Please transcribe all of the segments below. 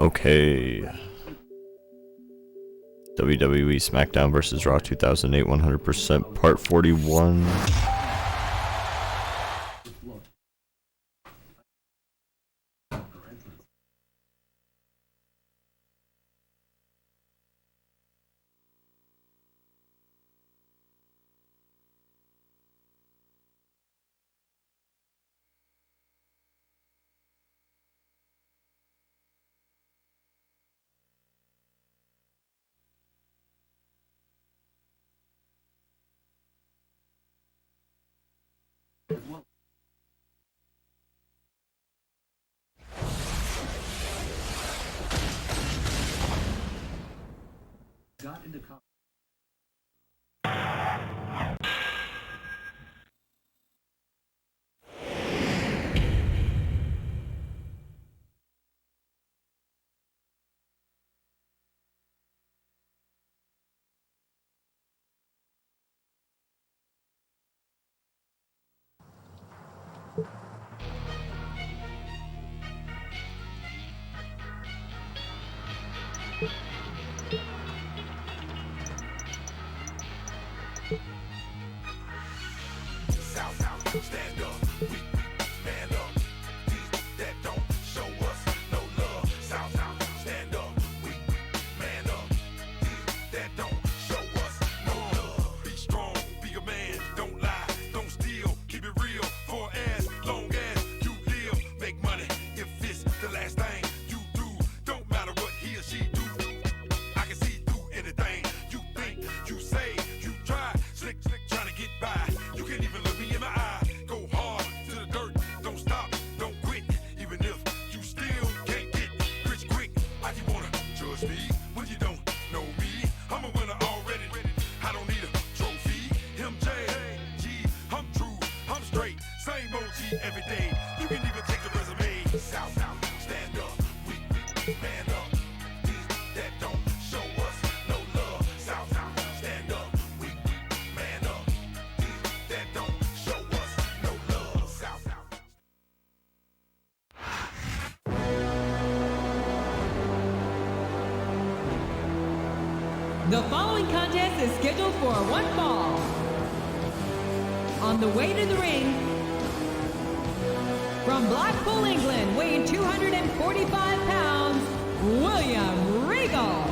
Okay. WWE Smackdown vs Raw 2008 100% Part 41. Stand up, we man up. These that don't show us no love. South, stand up, we man up. These that don't show us no love. Be strong, be a man, don't lie, don't steal, keep it real for as long as you live. Make money if it's the last thing you do. Don't matter what he or she do. I can see through anything you think, you say, you try, slick, trying to get by. You can't even look me in my eye. Every day, you can even take the resume. South, stand up, we man up. These that don't show us no love. South, stand up, we man up. These that don't show us no love. South. The following contest is scheduled for one fall. On the way to the ring, from Blackpool, England, weighing 245 pounds, William Regal.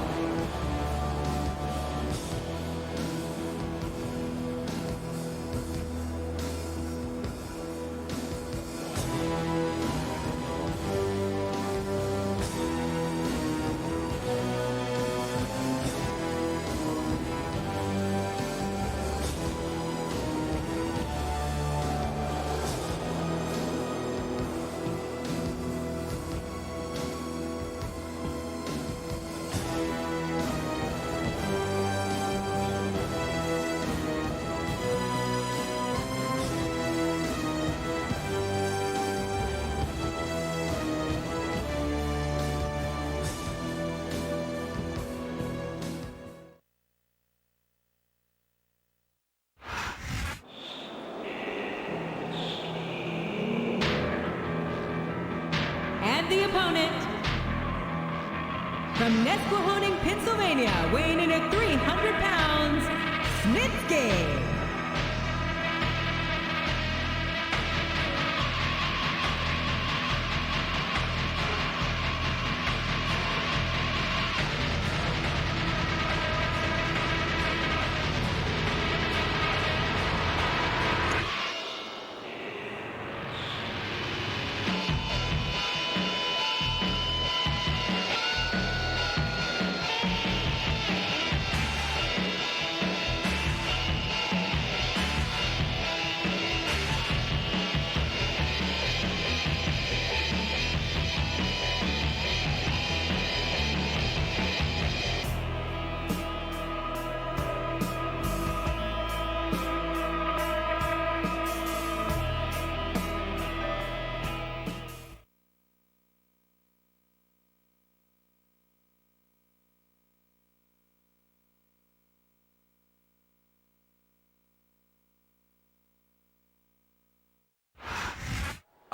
The opponent, from Nesquehoning, Pennsylvania, weighing in at 300 pounds, Snitsky.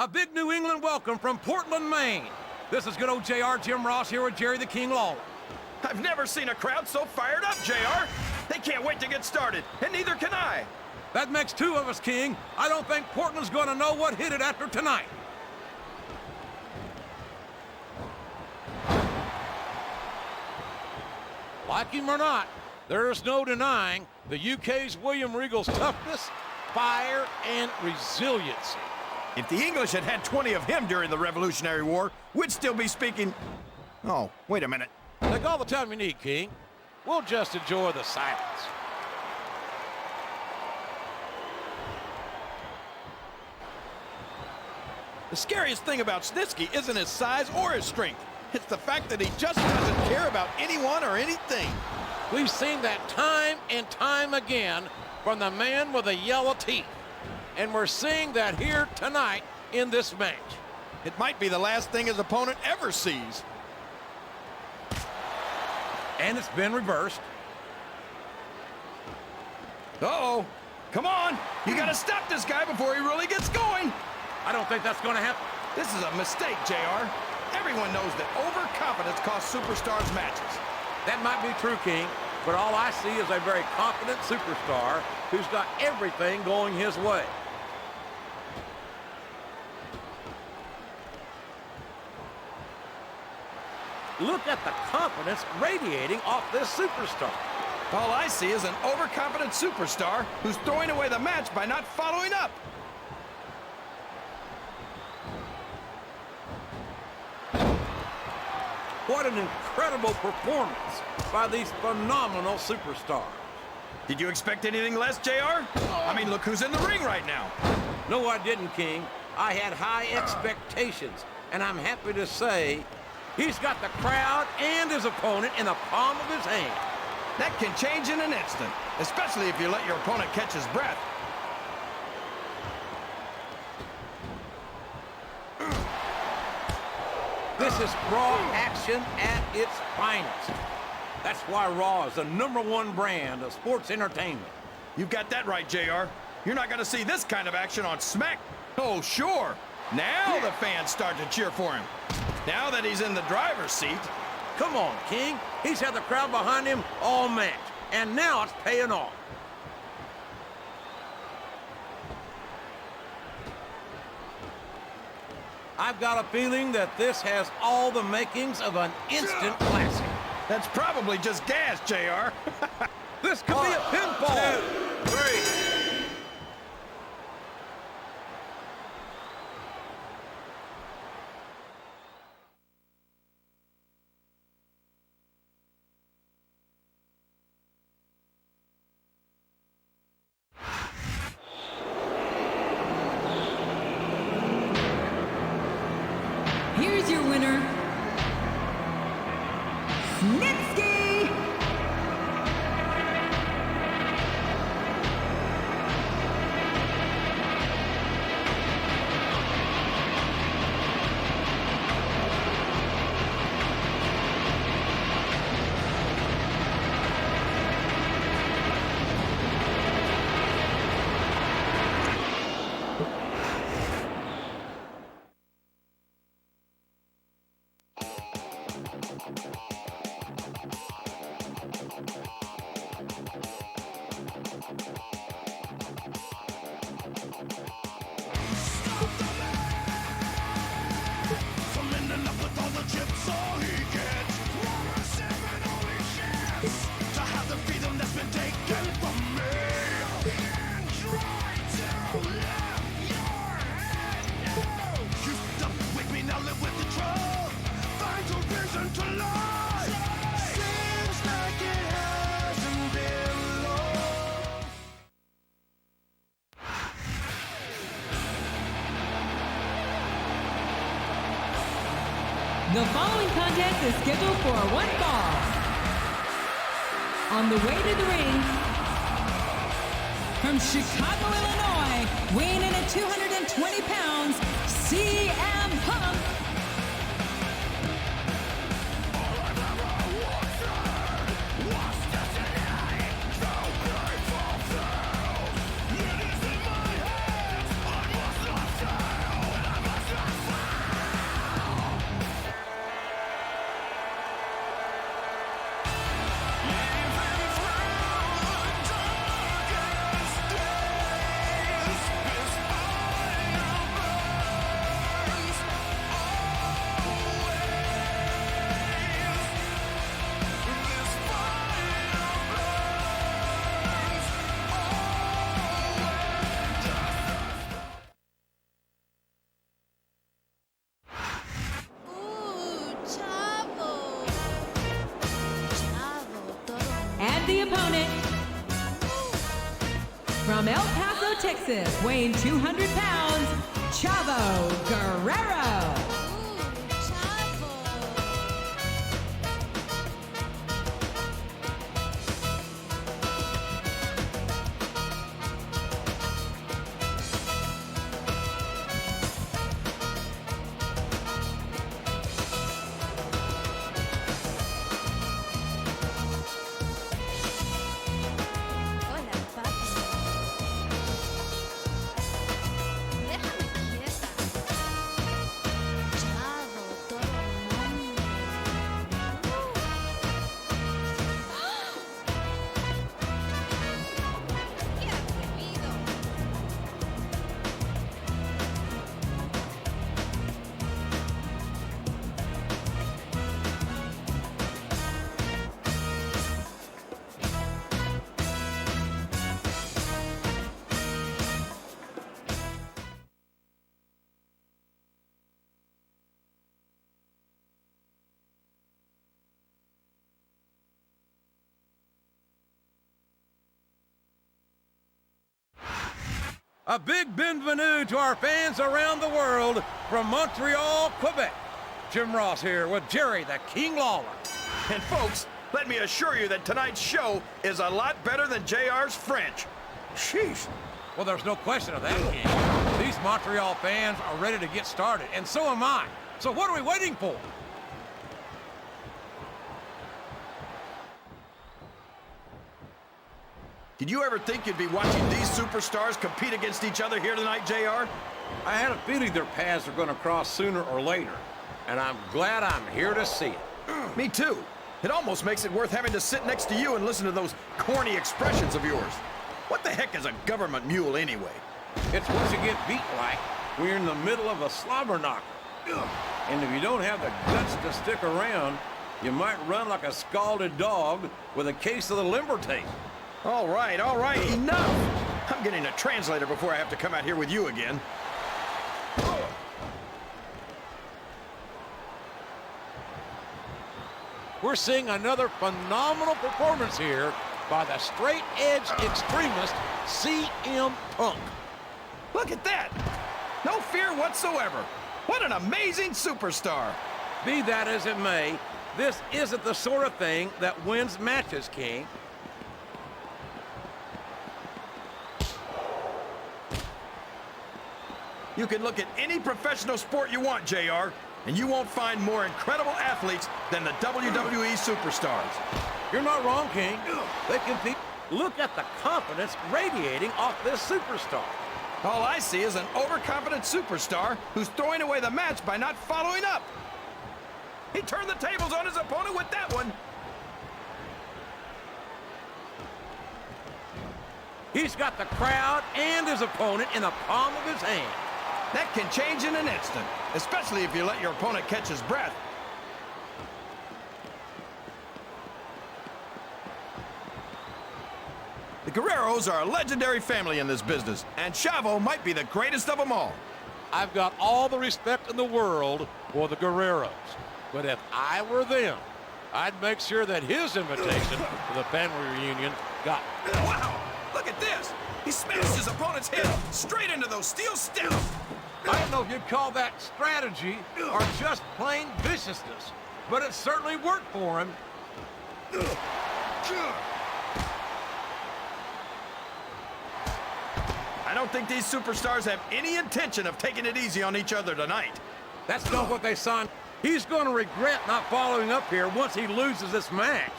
A big New England welcome from Portland, Maine. This is good old JR, Jim Ross here with Jerry the King Lawler. I've never seen a crowd so fired up, JR. They can't wait to get started, and neither can I. That makes two of us, King. I don't think Portland's going to know what hit it after tonight. Like him or not, there's no denying the UK's William Regal's toughness, fire, and resiliency. If the English had had 20 of him during the Revolutionary War, we'd still be speaking... Oh, wait a minute. Take all the time you need, King. We'll just enjoy the silence. The scariest thing about Snitsky isn't his size or his strength. It's the fact that he just doesn't care about anyone or anything. We've seen that time and time again from the man with the yellow teeth. And we're seeing that here tonight in this match. It might be the last thing his opponent ever sees. And it's been reversed. Uh-oh. Come on. You gotta stop this guy before he really gets going. I don't think that's going to happen. This is a mistake, JR. Everyone knows that overconfidence costs superstars matches. That might be true, King, but all I see is a very confident superstar who's got everything going his way. Look at the confidence radiating off this superstar. All I see is an overconfident superstar who's throwing away the match by not following up. What an incredible performance by these phenomenal superstars. Did you expect anything less, JR? I mean, look who's in the ring right now. No, I didn't, King. I had high expectations, and I'm happy to say he's got the crowd and his opponent in the palm of his hand. That can change in an instant, especially if you let your opponent catch his breath. This is Raw action at its finest. That's why Raw is the #1 brand of sports entertainment. You've got that right, JR. You're not going to see this kind of action on Smack. Oh, sure. Now the fans start to cheer for him. Now that he's in the driver's seat. Come on, King. He's had the crowd behind him all match, and now it's paying off. I've got a feeling that this has all the makings of an instant classic. That's probably just gas, JR. This could be a pinfall. 2, 3. Here's your winner, Snitsky. The following contest is scheduled for one fall. On the way to the ring, from Chicago, Illinois, weighing in at 220 pounds, CM Punk. the opponent, from El Paso, Texas, weighing 200 pounds, Chavo Guerrero. Hola, papi. Déjame quieta. Chavo, todo el mundo. ¡Qué atrevido! A big bienvenue to our fans around the world from Montreal, Quebec. Jim Ross here with Jerry the King Lawler. And folks, let me assure you that tonight's show is a lot better than JR's French. Sheesh. Well, there's no question of that, King. These Montreal fans are ready to get started, and so am I. So what are we waiting for? Did you ever think you'd be watching these superstars compete against each other here tonight, JR? I had a feeling their paths are going to cross sooner or later, and I'm glad I'm here to see it. Me too. It almost makes it worth having to sit next to you and listen to those corny expressions of yours. What the heck is a government mule anyway? It's what you get beat like when you're in the middle of a slobber knocker. And if you don't have the guts to stick around, you might run like a scalded dog with a case of the limber tape. All right, enough! I'm getting a translator before I have to come out here with you again. We're seeing another phenomenal performance here by the straight-edge extremist CM Punk. Look at that! No fear whatsoever. What an amazing superstar! Be that as it may, this isn't the sort of thing that wins matches, King. You can look at any professional sport you want, JR, and you won't find more incredible athletes than the WWE superstars. You're not wrong, King. They compete. Look at the confidence radiating off this superstar. All I see is an overconfident superstar who's throwing away the match by not following up. He turned the tables on his opponent with that one. He's got the crowd and his opponent in the palm of his hand. That can change in an instant, especially if you let your opponent catch his breath. The Guerreros are a legendary family in this business, and Chavo might be the greatest of them all. I've got all the respect in the world for the Guerreros. But if I were them, I'd make sure that his invitation to the family reunion got... Wow! Look at this! He smashed his opponent's head straight into those steel steps! I don't know if you'd call that strategy or just plain viciousness, but it certainly worked for him. I don't think these superstars have any intention of taking it easy on each other tonight. That's not what they signed. He's going to regret not following up here once he loses this match.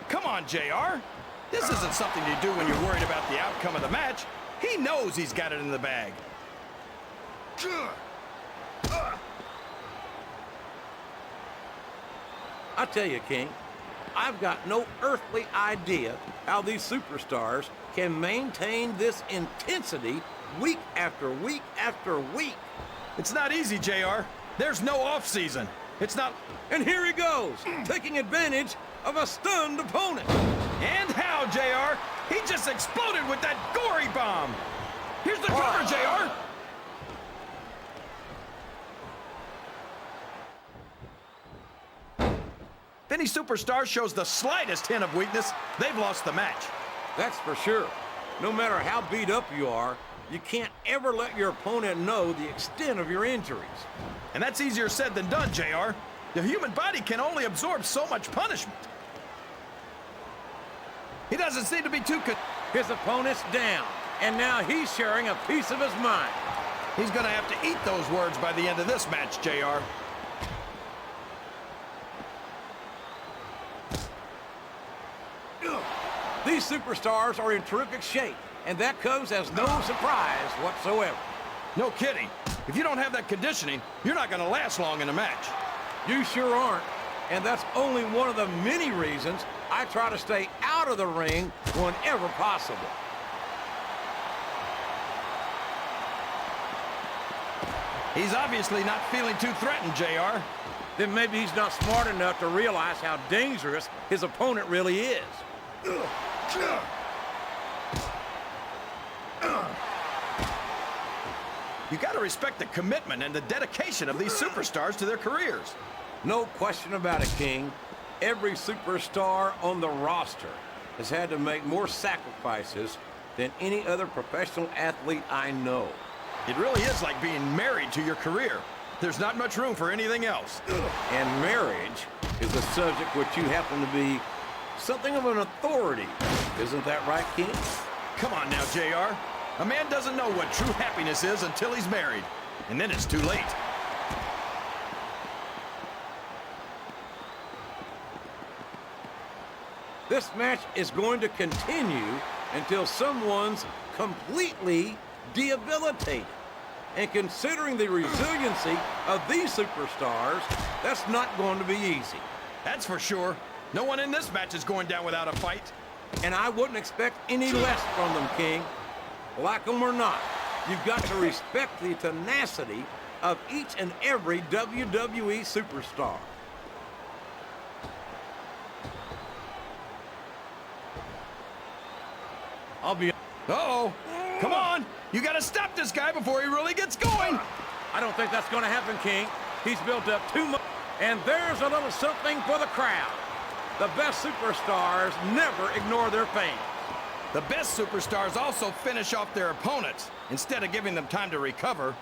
Come on, JR. This isn't something you do when you're worried about the outcome of the match. He knows he's got it in the bag. I tell you, King, I've got no earthly idea how these superstars can maintain this intensity week after week after week. It's not easy, JR. There's no off-season. It's not... And here he goes, taking advantage of a stunned opponent. And how, JR? He just exploded with that gory bomb. Here's the cover, JR. any superstar shows the slightest hint of weakness, they've lost the match. That's for sure. No matter how beat up you are, you can't ever let your opponent know the extent of your injuries. And that's easier said than done, JR. The human body can only absorb so much punishment. He doesn't seem to be too His opponent's down, and now he's sharing a piece of his mind. He's gonna have to eat those words by the end of this match, JR. These superstars are in terrific shape, and that comes as no surprise whatsoever. No kidding. If you don't have that conditioning, you're not gonna last long in a match. You sure aren't, and that's only one of the many reasons I try to stay out of the ring whenever possible. He's obviously not feeling too threatened, JR. Then maybe he's not smart enough to realize how dangerous his opponent really is. You gotta respect the commitment and the dedication of these superstars to their careers. No question about it, King. Every superstar on the roster has had to make more sacrifices than any other professional athlete I know. It really is like being married to your career. There's not much room for anything else. And marriage is a subject which you happen to be something of an authority. Isn't that right, King? Come on now, JR. A man doesn't know what true happiness is until he's married. And then it's too late. This match is going to continue until someone's completely debilitated. And considering the resiliency of these superstars, that's not going to be easy. That's for sure. No one in this match is going down without a fight. And I wouldn't expect any less from them, King. Like them or not, you've got to respect the tenacity of each and every WWE superstar. I'll be... Uh-oh. Come on. You got to stop this guy before he really gets going. I don't think that's going to happen, King. He's built up too much. And there's a little something for the crowd. The best superstars never ignore their fans. The best superstars also finish off their opponents instead of giving them time to recover.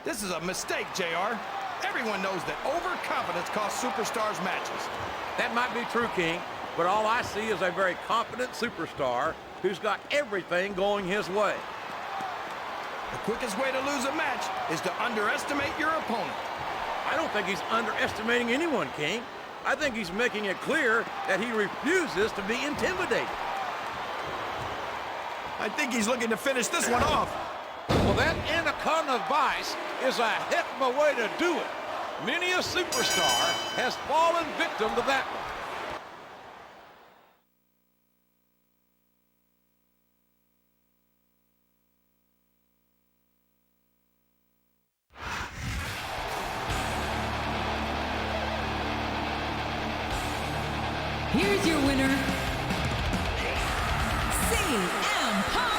This is a mistake, JR. Everyone knows that overconfidence costs superstars matches. That might be true, King, but all I see is a very confident superstar who's got everything going his way. The quickest way to lose a match is to underestimate your opponent. I don't think he's underestimating anyone, King. I think he's making it clear that he refuses to be intimidated. I think he's looking to finish this one off. Well, that anaconda vice is a heck of a way to do it. Many a superstar has fallen victim to that one. Here's your winner, CM Punk.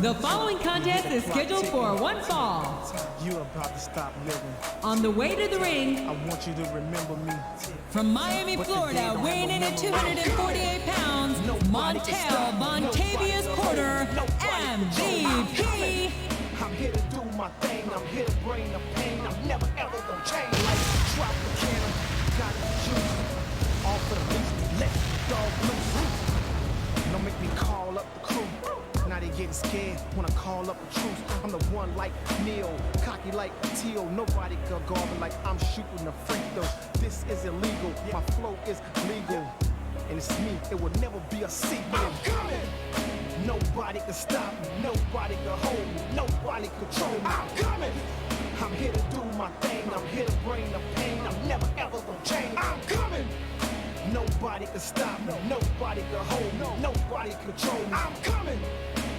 The following contest is scheduled for one fall. You about to stop living. On the way to the ring, I want you to remember me. from Miami, Florida, weighing in at 248 pounds, Montel Vontavious Porter, MVP. I'm here to do my thing. I'm here to bring the pain. I'm never ever gonna change. Like drop the cannon, got the juice. All for the least, let the dog loose. Don't make me call up the crew. Now they getting scared, wanna call up the truth. I'm the one like Neil, cocky like Teal. Nobody can guard me like I'm shooting a free throw. This is illegal, my flow is legal. And it's me, it will never be a secret. I'm coming! Nobody can stop me, nobody can hold me, nobody control me. I'm coming! I'm here to do my thing, I'm here to bring the pain. I'm never ever gonna change. I'm coming! Nobody can stop me, nobody can hold me, nobody control me. I'm coming!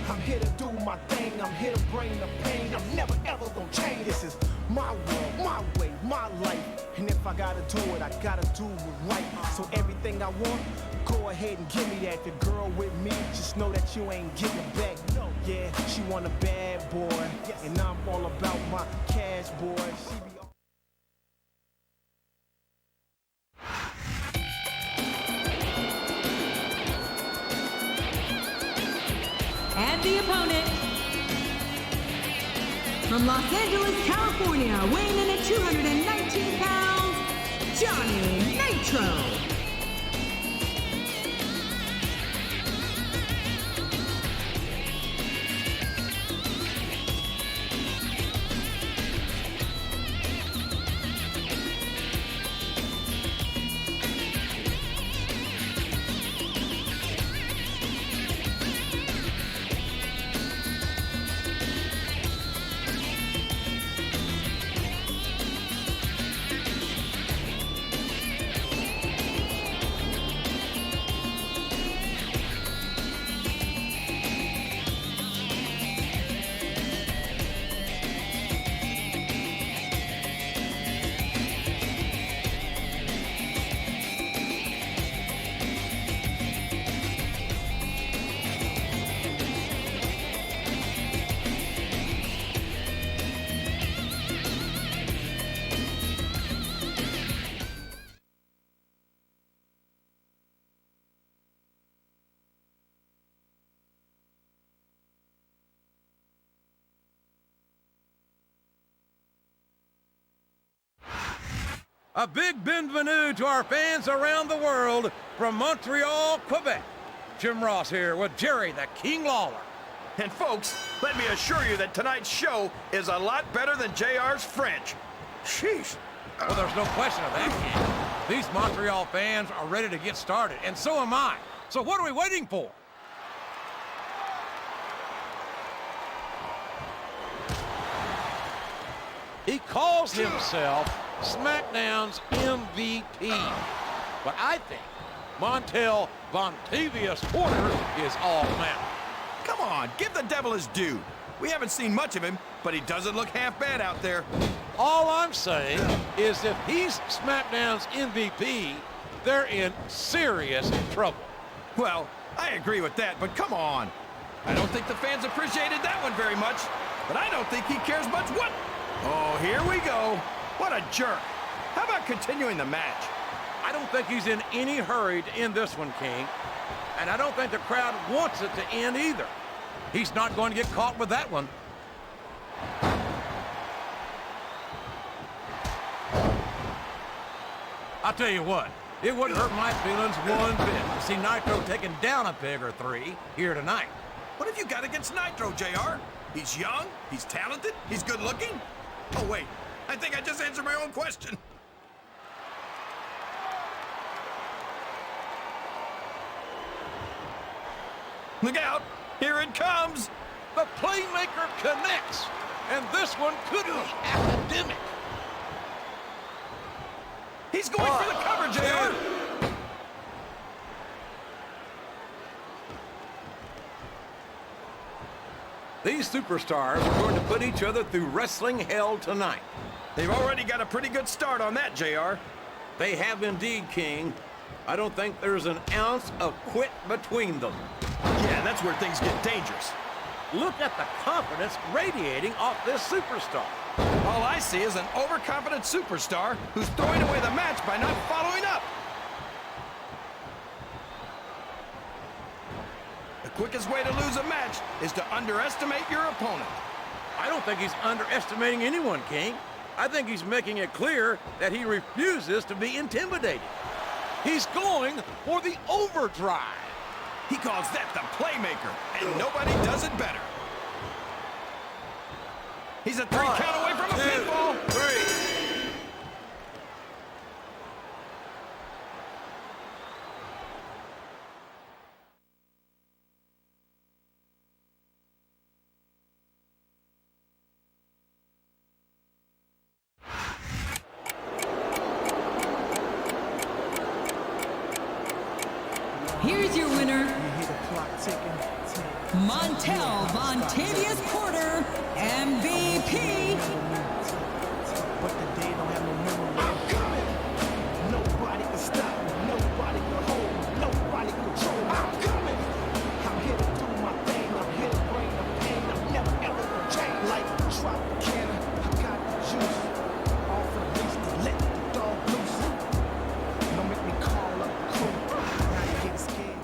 I'm here to do my thing, I'm here to bring the pain. I'm never ever gonna change. This is my world, my way, my life. And if I gotta do it, I gotta do it right. So everything I want, go ahead and give me that. If your girl with me, just know that you ain't getting it back. Yeah, she want a bad boy, and I'm all about my cash, boy. She be And the opponent, from Los Angeles, California, weighing in at 219 pounds, Johnny Nitro. A big bienvenue to our fans around the world from Montreal, Quebec. Jim Ross here with Jerry the King Lawler. And folks, let me assure you that tonight's show is a lot better than JR's French. Sheesh. Well, there's no question of that, King. These Montreal fans are ready to get started, and so am I. So what are we waiting for? He calls himself SmackDown's MVP. But I think Montel Vontavious Porter is all now. Come on, give the devil his due. We haven't seen much of him, but he doesn't look half bad out there. All I'm saying is if he's SmackDown's MVP, they're in serious trouble. Well, I agree with that, but come on. I don't think the fans appreciated that one very much, but I don't think he cares much what... Oh, here we go. What a jerk. How about continuing the match? I don't think he's in any hurry to end this one, King. And I don't think the crowd wants it to end either. He's not going to get caught with that one. I'll tell you what, it wouldn't hurt my feelings one bit to see Nitro taking down a peg or three here tonight. What have you got against Nitro, JR? He's young, he's talented, he's good looking. Oh, wait, I think I just answered my own question. Look out, here it comes. The playmaker connects, and this one could be academic. He's going for the cover, JR. These superstars are going to put each other through wrestling hell tonight. They've already got a pretty good start on that, JR. They have indeed, King. I don't think there's an ounce of quit between them. Yeah, that's where things get dangerous. Look at the confidence radiating off this superstar. All I see is an overconfident superstar who's throwing away the match by not following up. The quickest way to lose a match is to underestimate your opponent. I don't think he's underestimating anyone, King. I think he's making it clear that he refuses to be intimidated. He's going for the overdrive. He calls that the playmaker, and nobody does it better. He's a 3 count away from a pinfall. 3. Here's your winner, You hear the clock ticking. Montel Vontavious Porter, MVP. But the day don't have no memory. I'm coming. Nobody can stop me. Nobody can hold me. Nobody can control me. I'm coming. I'm here to do my thing. I'm here to bring the pain. I'm never ever gonna change. Like Tropicana, I got the juice. All for the least to let the dog loose. Don't make me call up the crew. Now you get scared.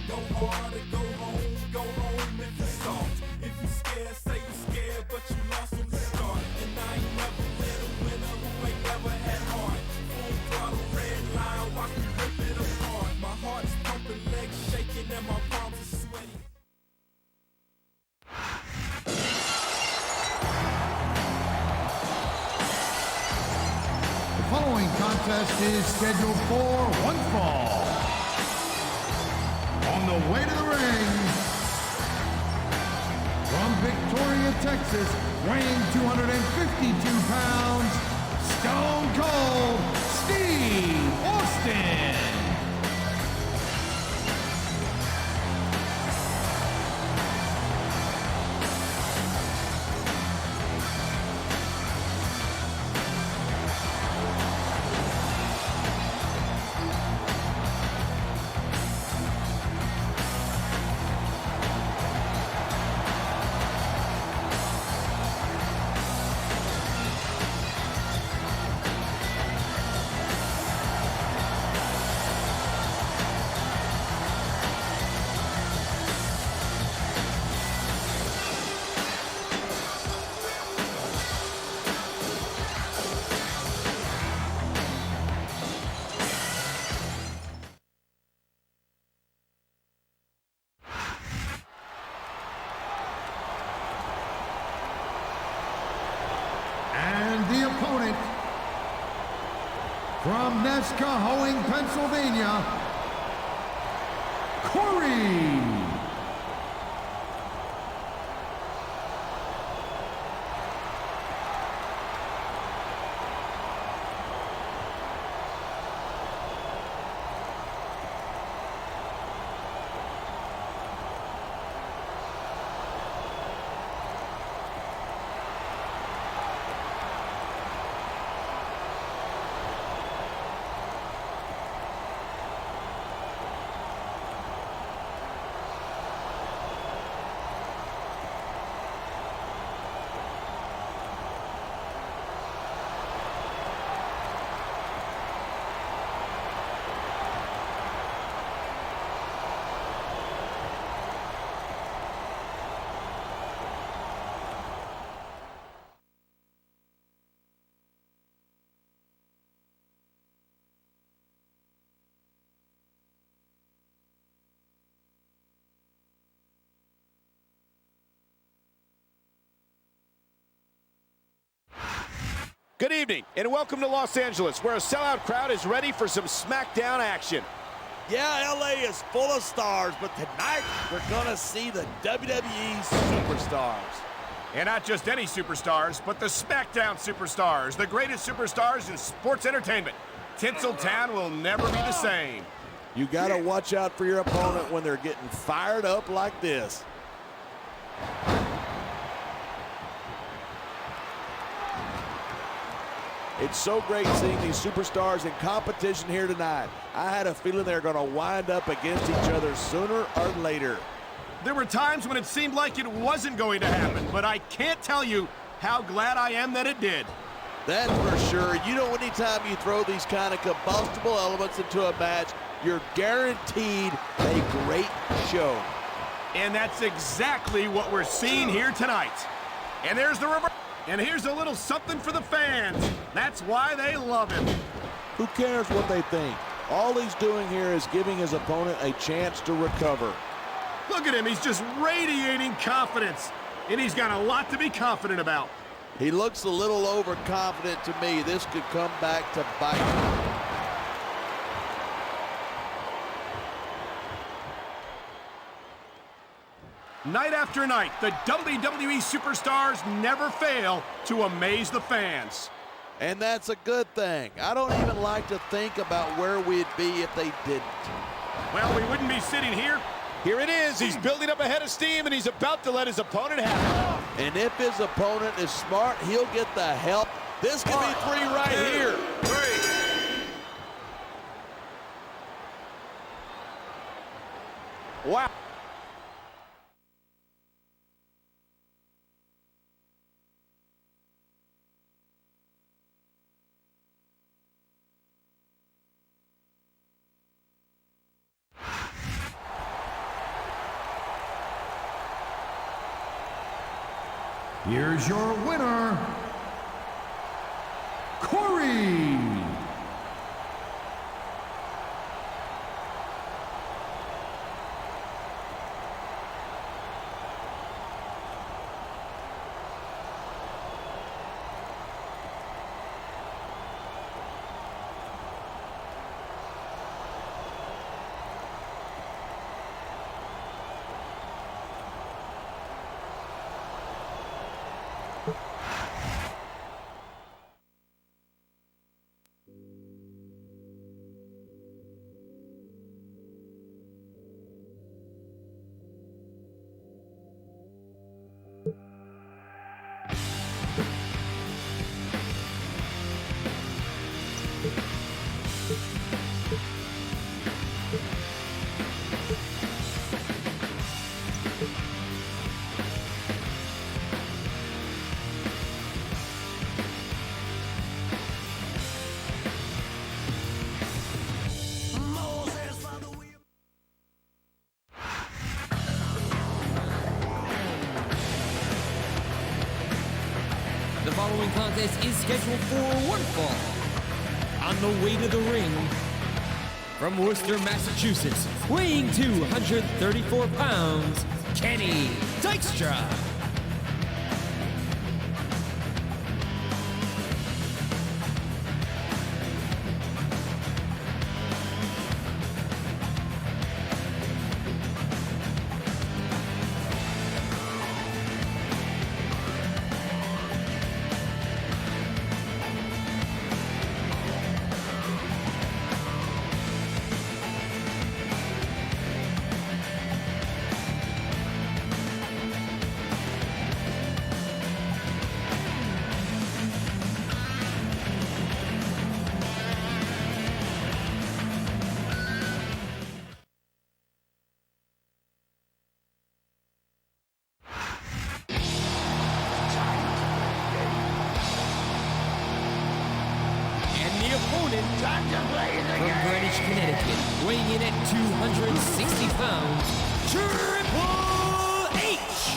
Go hard or go home if you're soft. If you scared, say you scared, but you lost from the start. And I ain't never met a winner who ain't never had heart. Full throttle, red line, watch me rip it apart. My heart is pumping, legs shaking, and my palms are sweaty. The following contest is scheduled for one fall. On the way to the ring, from Victoria, Texas, weighing 252 pounds, Stone Cold Steve Austin. And the opponent, from Nescahoning, Pennsylvania, Corey. Good evening, and welcome to Los Angeles, where a sellout crowd is ready for some SmackDown action. Yeah, LA is full of stars, but tonight we're gonna see the WWE superstars. And not just any superstars, but the SmackDown superstars, the greatest superstars in sports entertainment. Tinseltown will never be the same. You got to watch out for your opponent when they're getting fired up like this. It's so great seeing these superstars in competition here tonight. I had a feeling they're going to wind up against each other sooner or later. There were times when it seemed like it wasn't going to happen, but I can't tell you how glad I am that it did. That's for sure. You know, anytime you throw these kind of combustible elements into a match, you're guaranteed a great show. And that's exactly what we're seeing here tonight. And there's the reverse. And here's a little something for the fans. That's why they love him. Who cares what they think? All he's doing here is giving his opponent a chance to recover. Look at him. He's just radiating confidence. And he's got a lot to be confident about. He looks a little overconfident to me. This could come back to bite him. Night after night, the WWE superstars never fail to amaze the fans. And that's a good thing. I don't even like to think about where we'd be if they didn't. Well, we wouldn't be sitting here. Here it is. He's building up a head of steam, and he's about to let his opponent have it. And if his opponent is smart, he'll get the help. This could be 3 right here. 3. Wow. Here's your winner, Corey. The following contest is scheduled for one fall. On the way to the ring, from Worcester, Massachusetts, weighing 234 pounds, Kenny Dykstra. From Greenwich, Connecticut, weighing in at 260 pounds, Triple H!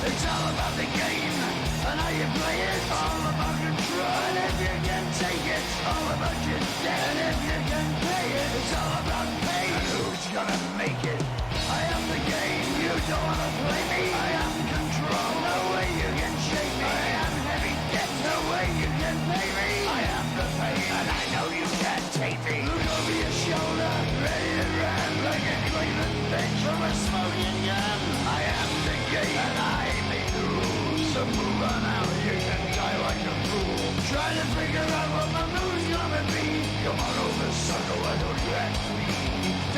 It's all about the game, and how you play it. All about control, and if you can take it. All about your debt, and if you can pay it. It's all about pay. And who's gonna make it? I am the game, you don't wanna play me. I am control, no way you can shake me. I am heavy debt, no way you can pay me. I am the pain, and I know you can't take me. Look over your shoulder, ready to run like a Cleveland bench from a smoking gun. I am the game, and I make the rules. to move on out, you can die like a fool. Trying to figure out what my move's gonna be. Come on over, sucker, why don't you act free?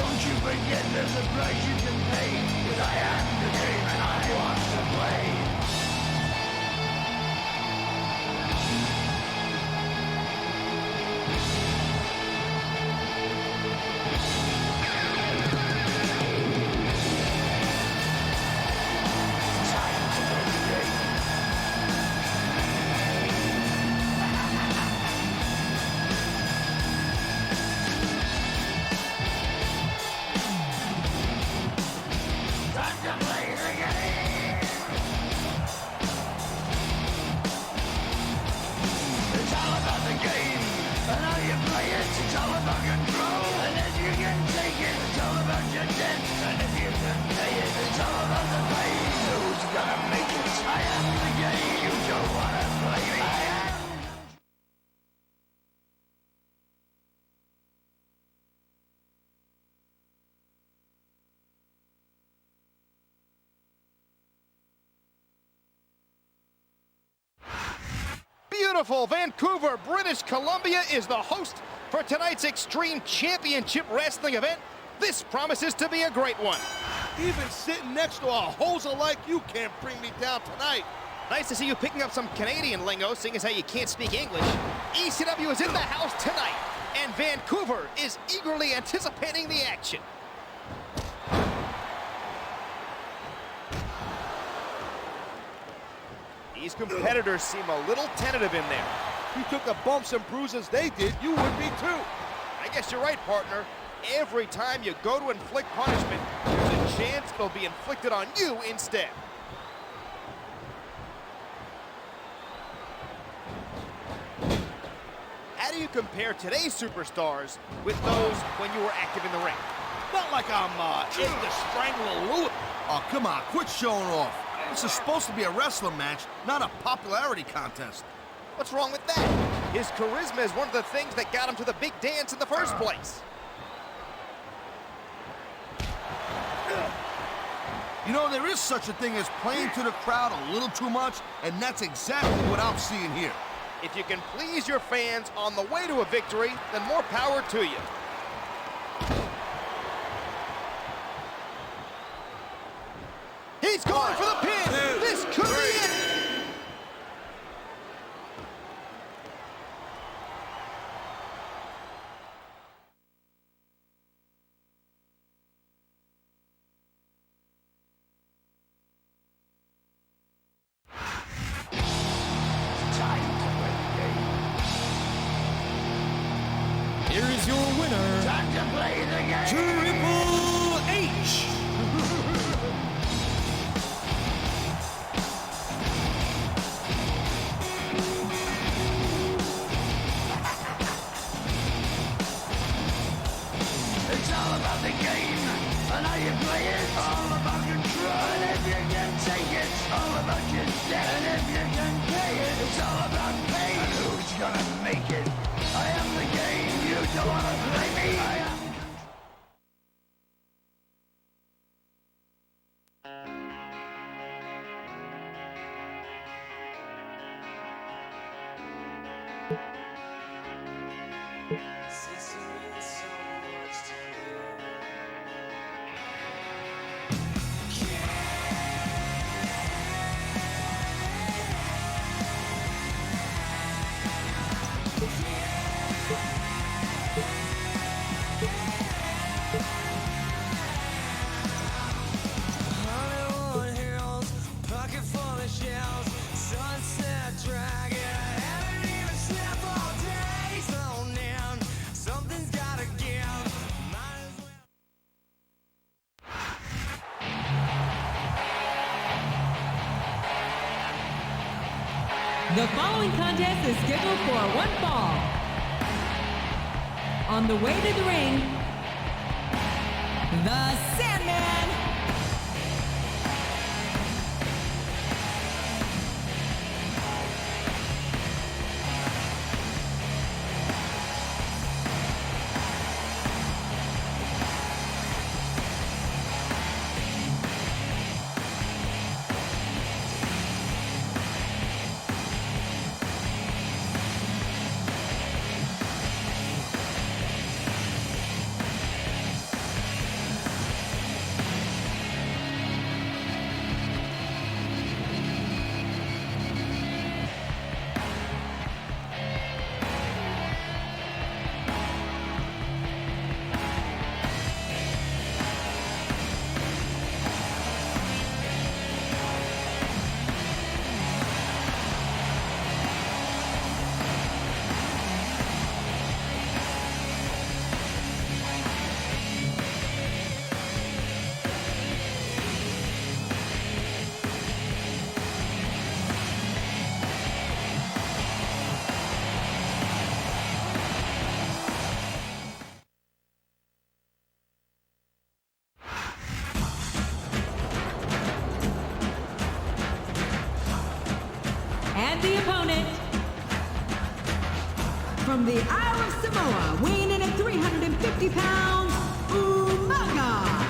Don't you forget there's a price you can pay. 'Cause I am the game and I want to play. Beautiful. Vancouver, British Columbia is the host for tonight's Extreme Championship Wrestling event. This promises to be a great one. Even sitting next to a hoser like you can't bring me down tonight. Nice to see you picking up some Canadian lingo, seeing as how you can't speak English. ECW is in the house tonight, and Vancouver is eagerly anticipating the action. These competitors seem a little tentative in there. If you took the bumps and bruises they did, you would be too. I guess you're right, partner. Every time you go to inflict punishment, there's a chance it'll be inflicted on you instead. How do you compare today's superstars with those when you were active in the ring? Not like I'm in the Strangler Lewis. Oh, come on, quit showing off. This is supposed to be a wrestling match, not a popularity contest. What's wrong with that? His charisma is one of the things that got him to the big dance in the first place. You know, there is such a thing as playing to the crowd a little too much, and that's exactly what I'm seeing here. If you can please your fans on the way to a victory, then more power to you. He's going for the pin! This could be it! Here is your winner, Triple H. It's all about the game, and how you play it. All about control, and if you can take it. All about your debt, and if you can pay it. It's all about pain, and who's gonna make it? I am the game, you don't wanna play me. I am. The following contest is scheduled for one fall. On the way to the ring, the Sandman. And the opponent, from the Isle of Samoa, weighing in at 350 pounds, Umaga.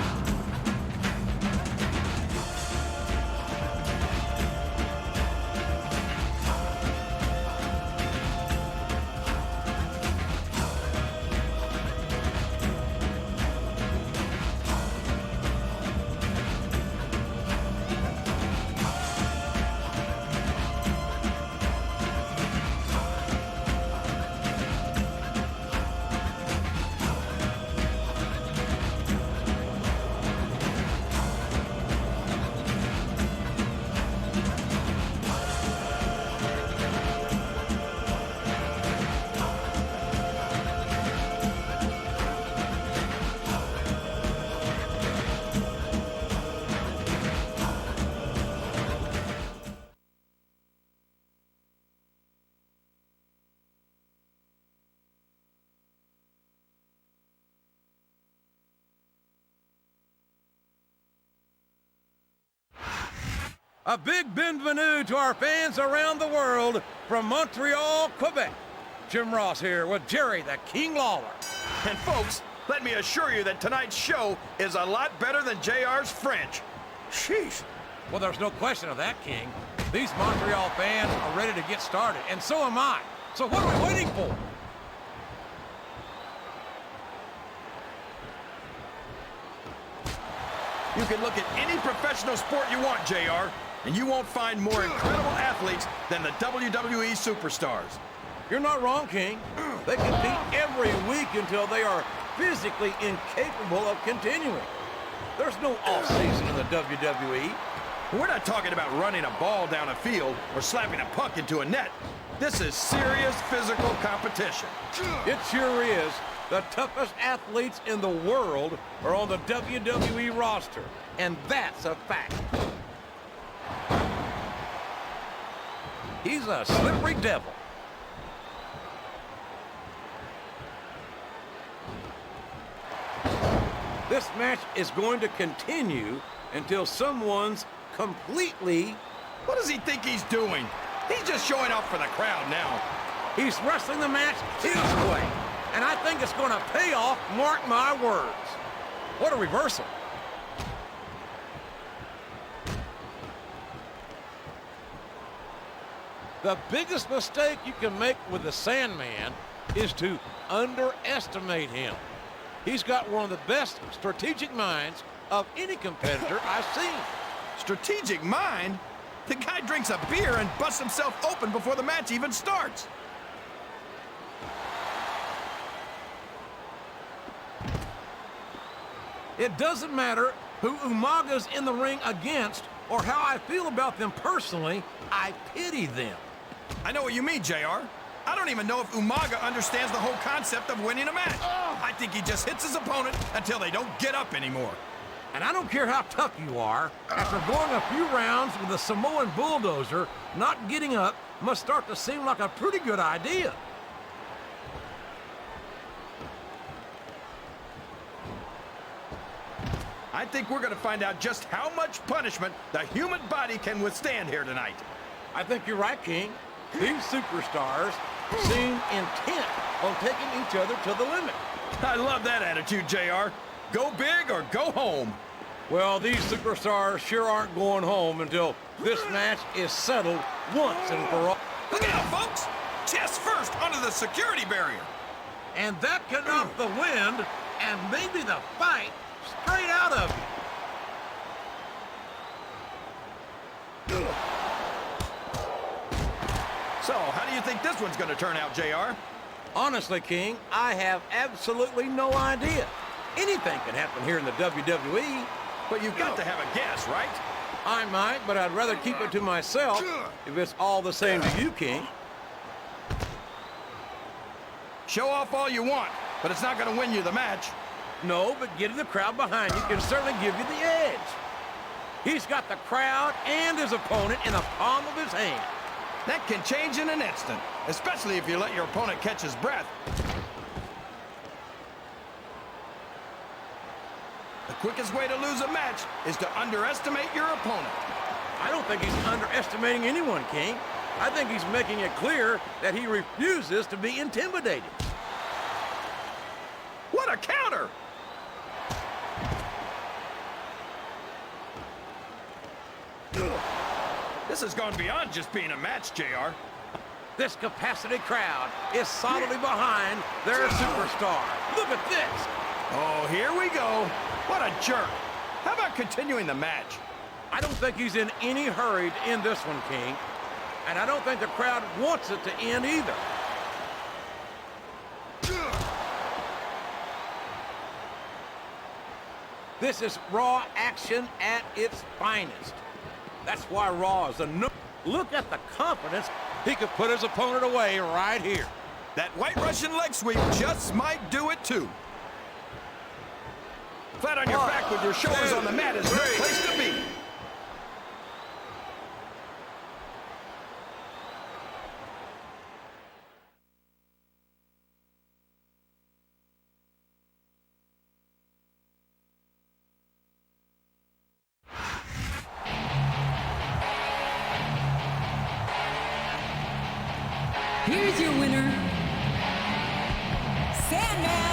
A big bienvenue to our fans around the world from Montreal, Quebec. Jim Ross here with Jerry the King Lawler. And folks, let me assure you that tonight's show is a lot better than JR's French. Sheesh. Well, there's no question of that, King. These Montreal fans are ready to get started, and so am I. So what are we waiting for? You can look at any professional sport you want, JR, and you won't find more incredible athletes than the WWE superstars. You're not wrong, King. They compete every week until they are physically incapable of continuing. There's no off-season in the WWE. We're not talking about running a ball down a field or slapping a puck into a net. This is serious physical competition. It sure is. The toughest athletes in the world are on the WWE roster, and that's a fact. He's a slippery devil. This match is going to continue until someone's completely... What does he think he's doing? He's just showing off for the crowd now. He's wrestling the match his way, and I think it's going to pay off, mark my words. What a reversal. The biggest mistake you can make with the Sandman is to underestimate him. He's got one of the best strategic minds of any competitor I've seen. Strategic mind? The guy drinks a beer and busts himself open before the match even starts. It doesn't matter who Umaga's in the ring against or how I feel about them personally, I pity them. I know what you mean, JR. I don't even know if Umaga understands the whole concept of winning a match. I think he just hits his opponent until they don't get up anymore. And I don't care how tough you are, after going a few rounds with a Samoan bulldozer, not getting up must start to seem like a pretty good idea. I think we're going to find out just how much punishment the human body can withstand here tonight. I think you're right, King. These superstars seem intent on taking each other to the limit. I love that attitude, JR. Go big or go home. Well, these superstars sure aren't going home until this match is settled once and for all. Look out, folks! Chest first under the security barrier. And that can knock the wind and maybe the fight straight out of you. So, how do you think this one's going to turn out, JR? Honestly, King, I have absolutely no idea. Anything can happen here in the WWE. But you've got to have a guess, right? I might, but I'd rather keep it to myself if it's all the same to you, King. Show off all you want, but it's not going to win you the match. No, but getting the crowd behind you can certainly give you the edge. He's got the crowd and his opponent in the palm of his hand. That can change in an instant, especially if you let your opponent catch his breath. The quickest way to lose a match is to underestimate your opponent. I don't think he's underestimating anyone, King. I think he's making it clear that he refuses to be intimidated. What a counter! This has gone beyond just being a match, JR. This capacity crowd is solidly behind their superstar. Look at this. Oh, here we go. What a jerk. How about continuing the match? I don't think he's in any hurry to end this one, King. And I don't think the crowd wants it to end either. This is Raw action at its finest. That's why Raw is a look at the confidence. He could put his opponent away right here. That White Russian leg sweep just might do it too. Flat on your back with your shoulders on the mat is no place to be. Here's your winner, Sandman.